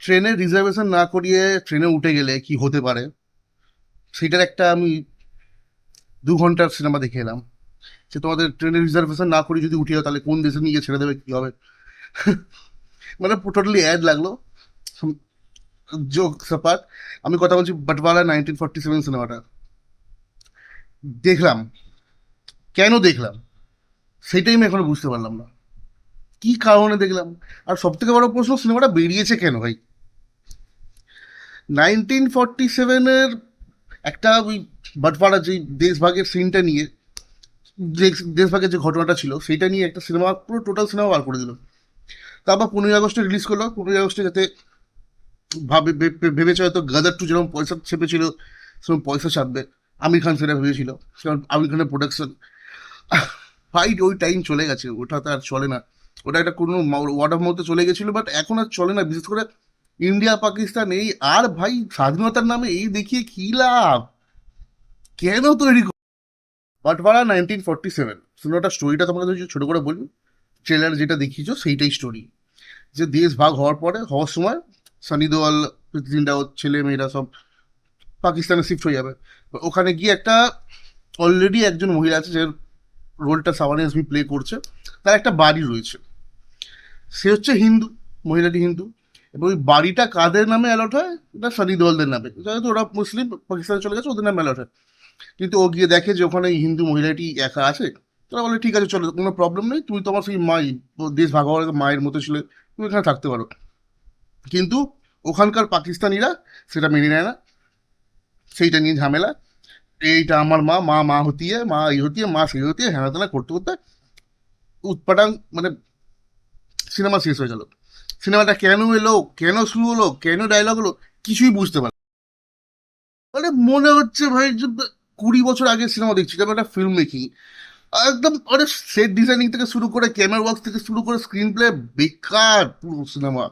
ট্রেনের রিজার্ভেশন না করিয়ে ট্রেনে উঠে গেলে কি হতে পারে সেটার একটা আমি 2 ঘন্টার সিনেমা দেখে এলাম। যে তোমাদের ট্রেনের রিজার্ভেশন না করে যদি উঠে যাও তাহলে কোন দেশে নিয়ে ছেড়ে দেবে, কি হবে। মানে টোটালি অ্যাড লাগলো। জোক সাপার, আমি কথা বলছি বাটওয়ালা 1947 সিনেমাটা দেখলাম। কেন দেখলাম সেটাই আমি এখনো বুঝতে পারলাম না, কি কারণে দেখলাম। আর সব থেকে বড় প্রশ্ন, সিনেমাটা বেরিয়েছে কেন ভাই। 1947-এর একটা ওই বাটওয়ারা যে দেশভাগের সিনটা নিয়ে, যে দেশভাগের যে ঘটনাটা ছিল সেইটা নিয়ে একটা সিনেমা, পুরো টোটাল সিনেমা বার করে দিল। তারপর 15ই আগস্টে রিলিজ করলো, 15ই আগস্টে যাতে ভেবেছে হয়তো গাদার টু যেরকম পয়সা চেপেছিল সেরকম পয়সা চাপবে। আমির খান সেটা ভেবেছিল, কারণ আমির খানের প্রোডাকশন। ফাইট ওই টাইম চলে গেছে, ওটা তো আর চলে না। ওটা একটা কোনো ওয়ার্ড অফ মাউথে চলে গেছিল, বাট এখন আর চলে না। বিশেষ করে ইন্ডিয়া পাকিস্তান এই, আর ভাই স্বাধীনতার নামে এই দেখিয়ে কি লাভ, কেন তৈরি। বাটওয়ারা 1947 সিনেমাটার স্টোরিটা তোমাকে যদি ছোট করে বলি, ট্রেলার যেটা দেখিয়েছো সেইটাই স্টোরি। যে দেশ ভাগ হওয়ার সময় সানি দেওয়াল, প্রীতি জিন্টা, ওর ছেলে মেয়েরা সব পাকিস্তানে শিফট হয়ে যাবে। ওখানে গিয়ে একটা অলরেডি একজন মহিলা আছে, যে রোলটা সাওয়ানি আজমি প্লে করছে, তার একটা বাড়ি রয়েছে। সে হচ্ছে হিন্দু, মহিলাটি হিন্দু। এবং ওই বাড়িটা কাদের নামে অ্যালট হয়, এটা সানি দেওয়ালদের নামে, যেহেতু ওরা মুসলিম, পাকিস্তানে চলে গেছে, ওদের নামে অ্যালট হয়। কিন্তু ও গিয়ে দেখে যে ওখানে এই হিন্দু মহিলাটি একা আছে। তারা বলে ঠিক আছে, চলো, কোনো প্রবলেম নেই, তুমি তোমার সেই মাই, দেশ ভাগ হওয়ার আগে মায়ের মতো ছিল, তুমি এখানে থাকতে পারো। কিন্তু ওখানকার পাকিস্তানিরা সেটা মেনে নেয় না, সেইটা নিয়ে ঝামেলা। এইটা আমার মা, মা মা হতি মা এই হতি মা সেই হতি, হ্যাঁ তেনা করতে করতে উৎপাটাং, মানে সিনেমা শেষ হয়ে গেল। সিনেমাটা কেন এলো, কেন শুরু হলো, কেন ডায়লগ হলো, কিছুই বুঝতে পারলাম না। মানে মনে হচ্ছে ভাই যে 20 বছর আগে সিনেমা দেখছি, যেমন একটা ফিল্ম মেকিং একদম, মানে সেট ডিজাইনিং থেকে শুরু করে ক্যামেরা ওয়ার্ক থেকে শুরু করে স্ক্রিন প্লে, বেকার পুরো সিনেমা।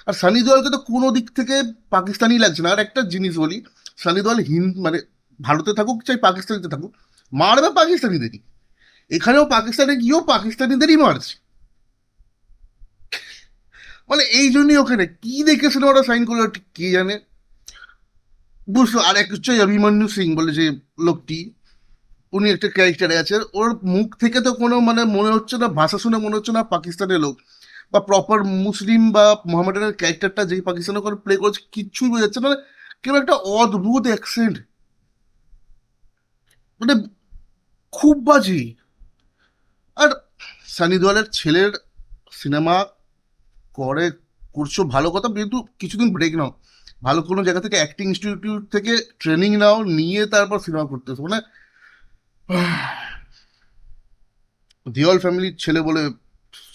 আর সানি দেওয়ালকে তো কোনো দিক থেকে পাকিস্তানি লাগছে না। আর একটা জিনিস বলি, সানি দেওয়াল মানে ভারতে থাকুক চাই পাকিস্তানিতে থাকুক, মারবে পাকিস্তানিদেরই। এখানেও পাকিস্তানে গিয়েও পাকিস্তানিদেরই মারছে। মানে এই জন্যই ওখানে কি দেখে সিনেমাটা সাইন করলো ঠিক কে জানে। বুঝলো। আর এক হচ্ছে অভিমন্যু সিং বলে যে লোকটি, উনি একটা ক্যারেক্টারে আছে, ওর মুখ থেকে তো কোনো মানে মনে হচ্ছে না, ভাষা শুনে মনে হচ্ছে না পাকিস্তানের লোক, বা প্রপার মুসলিম বা মোহামেডানের ক্যারেক্টারটা যেই পাকিস্তানের ওখানে প্লে করেছে কিচ্ছুই বোঝা যাচ্ছে না। কেন একটা অদ্ভুত অ্যাকসেন্ট, মানে খুব বাজে। আর সানি দেওয়ালের ছেলের সিনেমা করে, করছো ভালো কথা, কিন্তু কিছুদিন ব্রেক নাও, ভালো কোনো জায়গা থেকে অ্যাক্টিং ইনস্টিটিউট থেকে ট্রেনিং নাও, নিয়ে তারপর সিনেমা করতেছো। মানে দেওয়াল ফ্যামিলির ছেলে বলে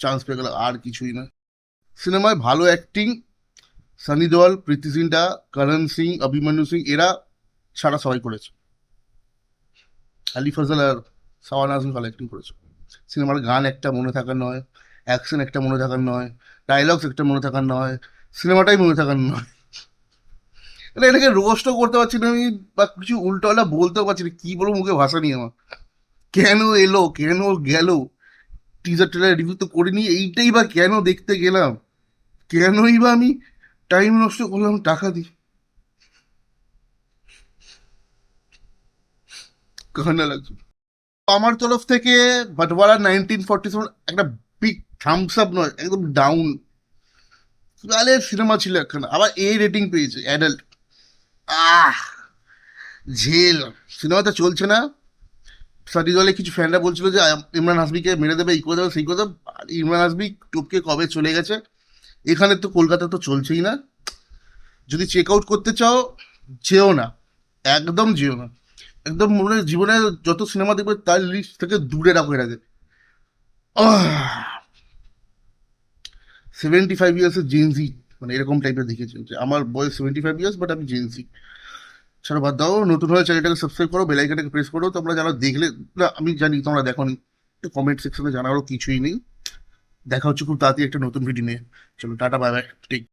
চান্স পেয়ে গেল, আর কিছুই না। সিনেমায় ভালো অ্যাক্টিং সানি দেওয়াল, প্রীতি জিন্টা, করণ সিং, অভিমন্যু সিং এরা ছাড়া সবাই করেছে। আলি ফজল আর সাওয়ান আজমি ভালো অ্যাক্টিং করেছে। সিনেমার গান একটা মনে থাকার নয়, অ্যাকশন একটা মনে থাকার নয়, ডায়লগস একটা মনে থাকার নয়, সিনেমাটাই মনে থাকার নয়। মানে এটাকে রোস্টও করতে পারছি না আমি, বা কিছু উল্টোপাল্টা বলতেও পারছি না, কি বলবো মুখে ভাষা নিয়ে আমার। কেন এলো, কেন গেল, টিজার ট্রেলার রিভিউ তো করিনি, এইটাই বা কেন দেখতে গেলাম, কেনই বা আমি টাইম নষ্ট করলাম টাকা দিয়ে, কান্না লাগছে। আমার তরফ থেকে বাটওয়ালা 1947 একটা বিগ থামস আপ নয়, একদম ডাউন। তাহলে সিনেমা ছিল একখানা, আবার রেটিং পেয়েছে অ্যাডাল্ট। আহ, ঝেল। সিনেমাটা চলছে না। সানি দলে কিছু ফ্যানরা বলছিল যে ইমরান হাসমিকে মেরে দেবে, এই করে দেবে সেই করে দেবে। আর ইমরান হাসমি টপকে কবে চলে গেছে। এখানে তো কলকাতা তো চলছেই না। যদি চেক আউট করতে চাও, যেও না, একদম যেও না। একদম মনে হয় জীবনে যত সিনেমা দেখবে তার লিস্ট থেকে দূরে রাখো এর আগে। 75 ইয়ার্সের জেনজি, মানে এরকম টাইপের দেখেছি যে আমার বয়স 75 ইয়ার্স, বাট আমি জেনজি। ছাড়া বাদ দাও, নতুন হয়ে চ্যানেলটাকে সাবস্ক্রাইব করো, বেল আইকনটাকে প্রেস করো। তোমরা যারা দেখলে, না আমি জানি তোমরা দেখোনি, কমেন্ট সেকশনে জানারও কিছুই নেই। দেখা হচ্ছে খুব তাড়াতাড়ি একটা নতুন ভিডিও নিয়ে। চলো টাটা, বাই বাই, টেক।